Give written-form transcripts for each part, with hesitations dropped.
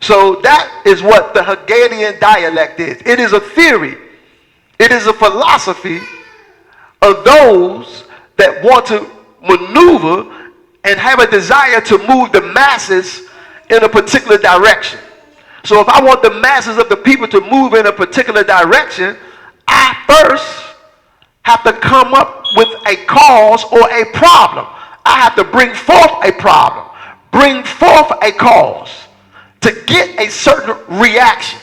So that is what the Hegelian dialect is. It is a theory. It is a philosophy of those that want to maneuver and have a desire to move the masses in a particular direction. So if I want the masses of the people to move in a particular direction, I first have to come up with a cause or a problem. I have to bring forth a problem, bring forth a cause to get a certain reaction.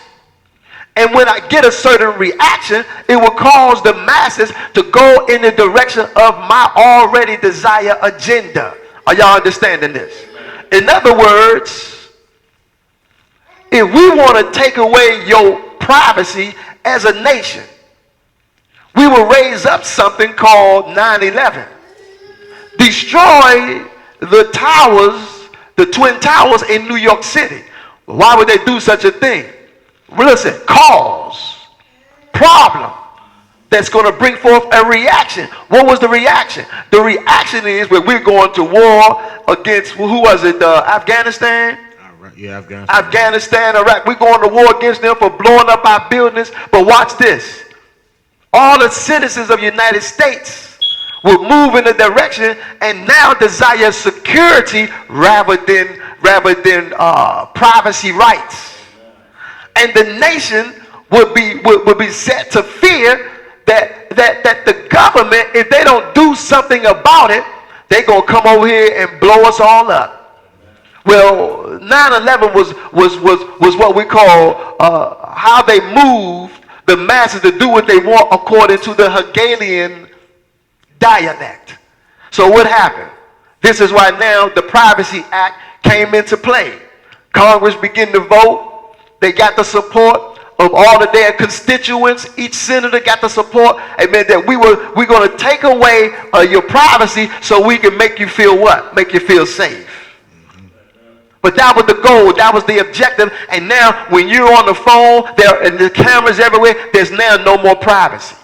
And when I get a certain reaction, it will cause the masses to go in the direction of my already desired agenda. Are y'all understanding this? In other words, if we want to take away your privacy as a nation, we will raise up something called 9/11. Destroy the towers, the Twin Towers in New York City. Why would they do such a thing? Well, listen, cause, problem that's going to bring forth a reaction. What was the reaction? The reaction is when we're going to war against, who was it, Afghanistan? Yeah, Afghanistan. Afghanistan, Iraq. We're going to war against them for blowing up our buildings. But watch this. All the citizens of the United States will move in a direction and now desire security rather than privacy rights. And the nation would be set to fear that the government, if they don't do something about it, they're going to come over here and blow us all up. Well, 9/11 was what we call how they moved the masses to do what they want according to the Hegelian dialect. So what happened? This is why now the Privacy Act came into play. Congress began to vote. They got the support of all of their constituents. Each senator got the support. Amen. That we're going to take away your privacy so we can make you feel what? Make you feel safe. But that was the goal. That was the objective. And now when you're on the phone, there and the cameras everywhere, there's now no more privacy.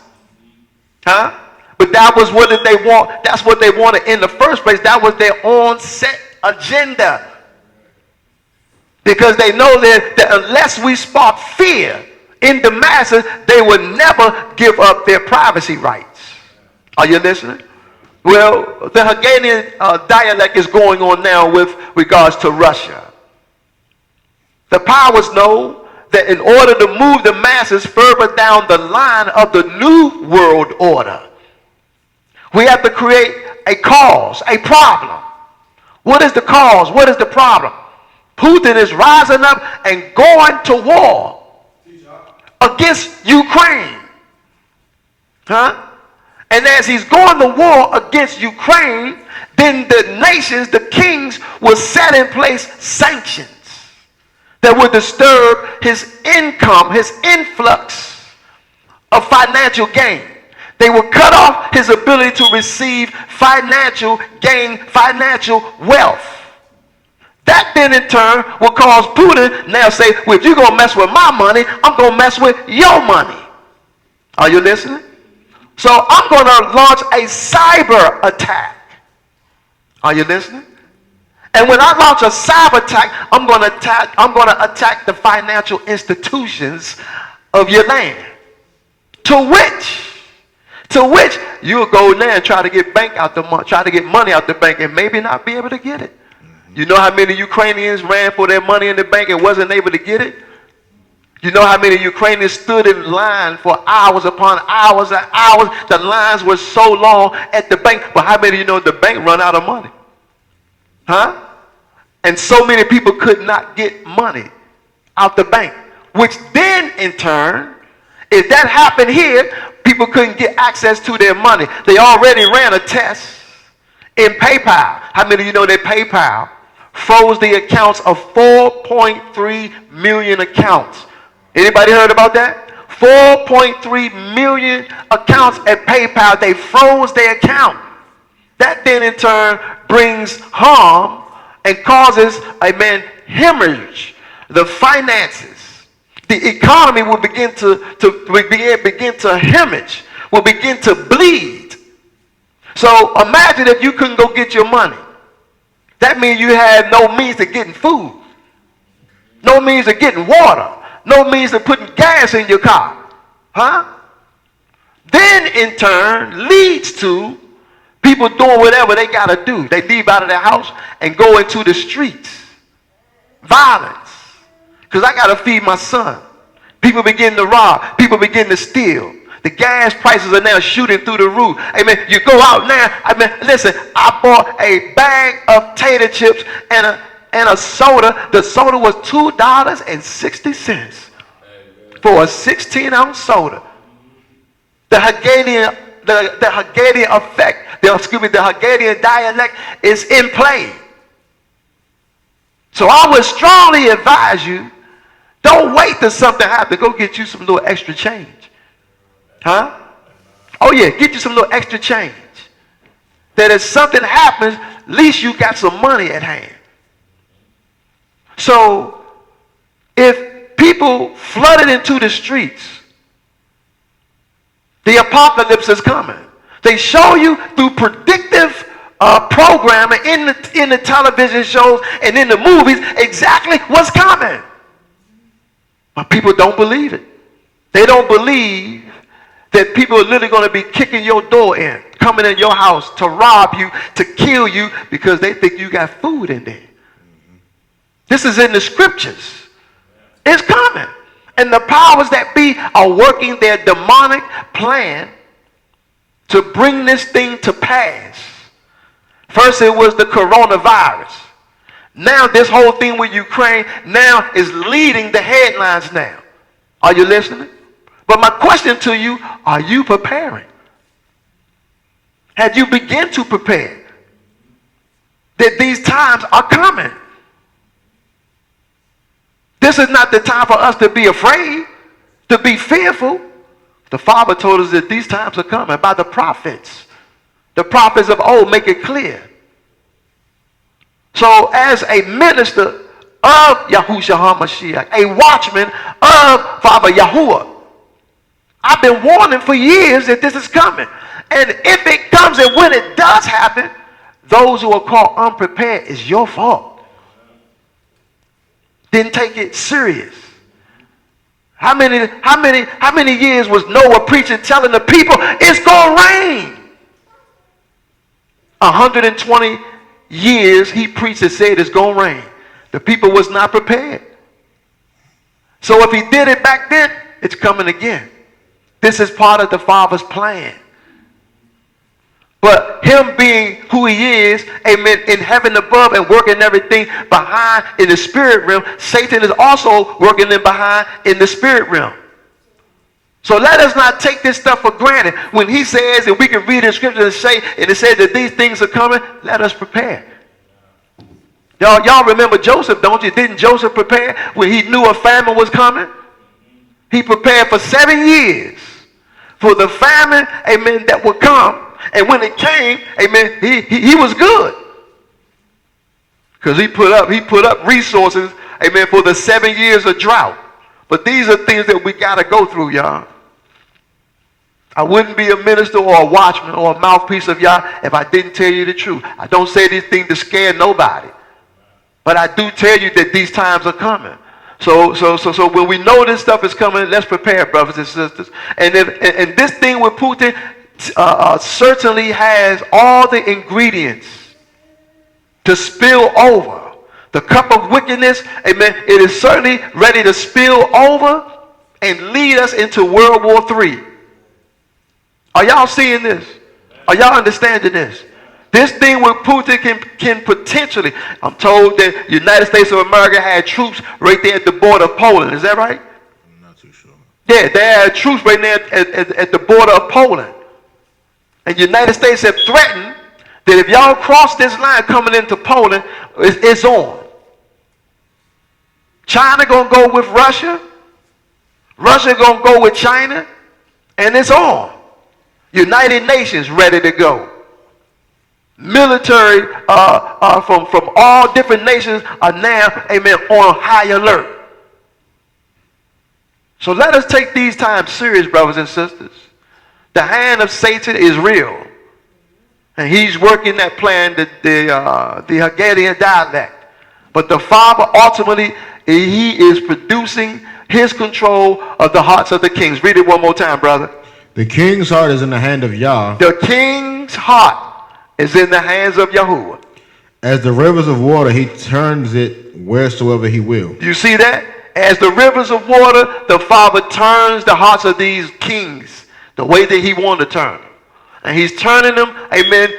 Huh? But that was what they want. That's what they wanted in the first place. That was their on-set agenda. Because they know that unless we spark fear in the masses, they will never give up their privacy rights. Are you listening? Well, the Hegelian dialect is going on now with regards to Russia. The powers know that in order to move the masses further down the line of the new world order, we have to create a cause, a problem. What is the cause? What is the problem? Putin is rising up and going to war against Ukraine. Huh? And as he's going to war against Ukraine, then the nations, the kings, will set in place sanctions that would disturb his income, his influx of financial gain. They will cut off his ability to receive financial gain, financial wealth. That then in turn will cause Putin now say, well, if you're going to mess with my money, I'm going to mess with your money. Are you listening? So I'm going to launch a cyber attack. Are you listening? And when I launch a cyber attack, I'm going to attack the financial institutions of your land. To which you'll go there and try to get money out the bank and maybe not be able to get it. You know how many Ukrainians ran for their money in the bank and wasn't able to get it? You know how many Ukrainians stood in line for hours upon hours and hours? The lines were so long at the bank. But how many of you know the bank run out of money? Huh? And so many people could not get money out the bank. Which then, in turn, if that happened here, people couldn't get access to their money. They already ran a test in PayPal. How many of you know that PayPal froze the accounts of 4.3 million accounts? Anybody heard about that? 4.3 million accounts at PayPal, they froze their account. That then in turn brings harm and causes hemorrhage. The finances, the economy will begin to hemorrhage, will begin to bleed. So imagine if you couldn't go get your money. That means you had no means to getting food. no means of getting water, no means of putting gas in your car. Huh? Then in turn leads to people doing whatever they got to do. They leave out of their house and go into the streets. Violence. Because I got to feed my son. People begin to rob. People begin to steal. The gas prices are now shooting through the roof. Amen. You go out now. I mean, listen, I bought a bag of tater chips and a soda. The soda was $2.60 for a 16-ounce soda. The Hegelian effect, the Hegelian dialect is in play. So I would strongly advise you, don't wait till something happens. Go get you some little extra change. Huh? Oh yeah, get you some little extra change. That if something happens, at least you got some money at hand. So if people flooded into the streets, the apocalypse is coming. They show you through predictive programming in the television shows and in the movies exactly what's coming. But people don't believe it. They don't believe that people are literally going to be kicking your door in, coming in your house to rob you, to kill you, because they think you got food in there. This is in the scriptures. It's coming. And the powers that be are working their demonic plan to bring this thing to pass. First it was the coronavirus. Now this whole thing with Ukraine now is leading the headlines now. Are you listening? But my question to you, are you preparing? Have you begun to prepare? That these times are coming. This is not the time for us to be afraid, to be fearful. The Father told us that these times are coming by the prophets. The prophets of old make it clear. So as a minister of Yahusha HaMashiach, a watchman of Father Yahuwah, I've been warning for years that this is coming. And if it comes and when it does happen, those who are caught unprepared is your fault. Didn't take it serious. How many years was Noah preaching, telling the people it's gonna rain? 120 years he preached and said it's gonna rain. The people was not prepared. So if he did it back then, it's coming again. This is part of the Father's plan. But him being who he is, amen, in heaven above and working everything behind in the spirit realm, Satan is also working in behind in the spirit realm. So let us not take this stuff for granted. When he says, and we can read in scripture and say, and it says that these things are coming, let us prepare. Y'all remember Joseph, don't you? Didn't Joseph prepare when he knew a famine was coming? He prepared for 7 years for the famine, amen, that would come. And when it came, amen, he was good. Because he put up resources, amen, for the 7 years of drought. But these are things that we got to go through, y'all. I wouldn't be a minister or a watchman or a mouthpiece of Yah if I didn't tell you the truth. I don't say these things to scare nobody. But I do tell you that these times are coming. So when we know this stuff is coming, let's prepare, brothers and sisters. And this thing with Putin certainly has all the ingredients to spill over. The cup of wickedness, amen, it is certainly ready to spill over and lead us into World War III. Are y'all seeing this? Are y'all understanding this? This thing with Putin can potentially, I'm told that the United States of America had troops right there at the border of Poland. Is that right? I'm not too sure. Yeah, they had troops right there at the border of Poland. And the United States have threatened that if y'all cross this line coming into Poland, it's on. China gonna go with Russia. Russia gonna go with China. And it's on. United Nations ready to go. Military from all different nations are now, amen, on high alert. So let us take these times serious, brothers and sisters. The hand of Satan is real. And he's working that plan, the Hegelian dialect. But the Father ultimately he is producing his control of the hearts of the kings. Read it one more time, brother. The king's heart is in the hand of Yah. The king's heart is in the hands of Yahuwah. As the rivers of water, he turns it wheresoever he will. You see that? As the rivers of water, the Father turns the hearts of these kings the way that he wanted to turn them. And he's turning them, amen,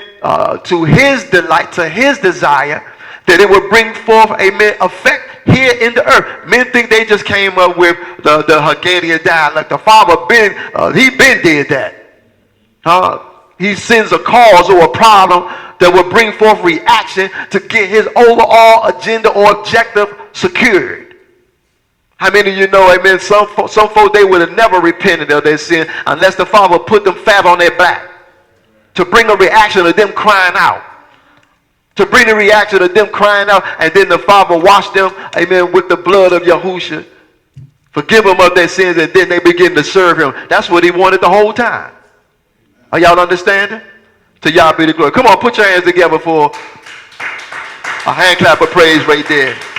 to his delight, to his desire, that it would bring forth, amen, effect here in the earth. Men think they just came up with the Hegelian Dialect. The Father he been did that. He sends a cause or a problem that will bring forth reaction to get his overall agenda or objective secured. How many of you know, amen, some folk, they would have never repented of their sin unless the Father put them fat on their back to bring a reaction of them crying out. To bring the reaction of them crying out, and then the Father washed them, amen, with the blood of Yahusha. Forgive them of their sins, and then they begin to serve him. That's what he wanted the whole time. Are y'all understanding? To Yah be the glory. Come on, put your hands together for a hand clap of praise right there.